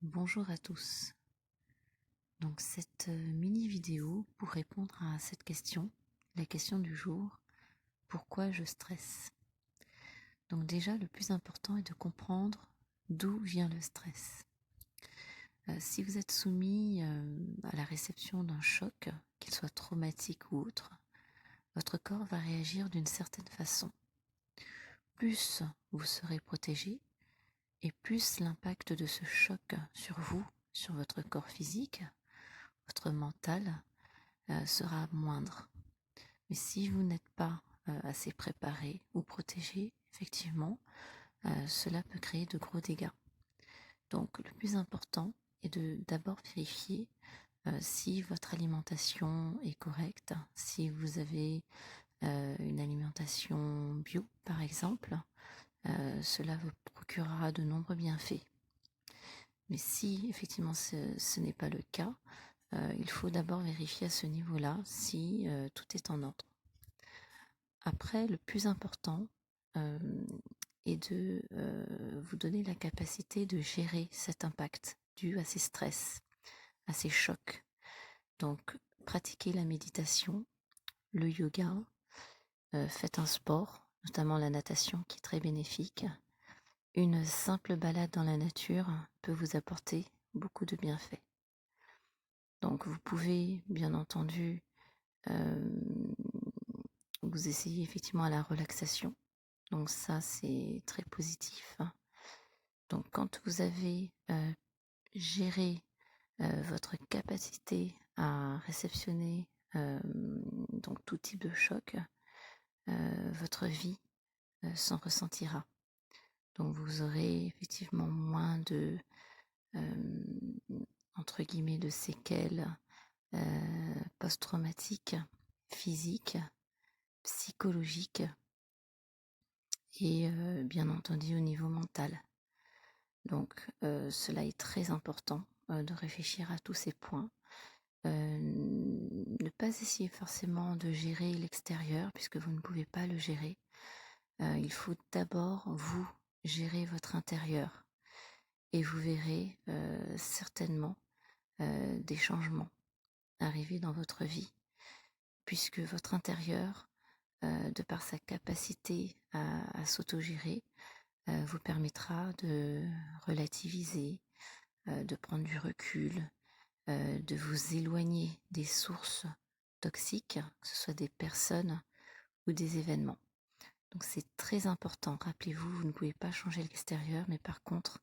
Bonjour à tous. Donc cette mini vidéo pour répondre à cette question, la question du jour, pourquoi je stresse? Donc déjà le plus important est de comprendre d'où vient le stress. Si vous êtes soumis à la réception d'un choc, qu'il soit traumatique ou autre, votre corps va réagir d'une certaine façon. Plus vous serez protégé et plus l'impact de ce choc sur vous, sur votre corps physique, votre mental, sera moindre. Mais si vous n'êtes pas assez préparé ou protégé, effectivement, cela peut créer de gros dégâts. Donc le plus important est de d'abord vérifier si votre alimentation est correcte, si vous avez une alimentation bio par exemple, cela vous procurera de nombreux bienfaits. Mais si effectivement ce n'est pas le cas, il faut d'abord vérifier à ce niveau-là si tout est en ordre. Après, le plus important est de vous donner la capacité de gérer cet impact dû à ces stress, à ces chocs. Donc, pratiquez la méditation, le yoga, faites un sport, notamment la natation qui est très bénéfique. Une simple balade dans la nature peut vous apporter beaucoup de bienfaits. Donc, vous pouvez, bien entendu, vous essayez effectivement à la relaxation. Donc ça, c'est très positif. Donc quand vous avez géré votre capacité à réceptionner donc tout type de choc, votre vie s'en ressentira. Donc vous aurez effectivement moins de entre guillemets de séquelles post-traumatiques, physiques, psychologiques et bien entendu au niveau mental. Donc cela est très important de réfléchir à tous ces points. Ne pas essayer forcément de gérer l'extérieur puisque vous ne pouvez pas le gérer. Il faut d'abord vous gérer votre intérieur et vous verrez certainement des changements arriver dans votre vie puisque votre intérieur, de par sa capacité à s'autogérer, vous permettra de relativiser, de prendre du recul, de vous éloigner des sources toxiques, que ce soit des personnes ou des événements. Donc c'est très important, rappelez-vous, vous ne pouvez pas changer l'extérieur, mais par contre,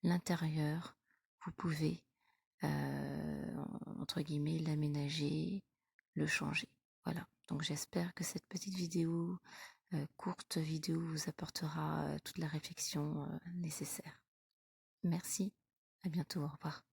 l'intérieur, vous pouvez, entre guillemets, l'aménager, le changer. Voilà, donc j'espère que cette petite vidéo, courte vidéo, vous apportera toute la réflexion nécessaire. Merci, à bientôt, au revoir.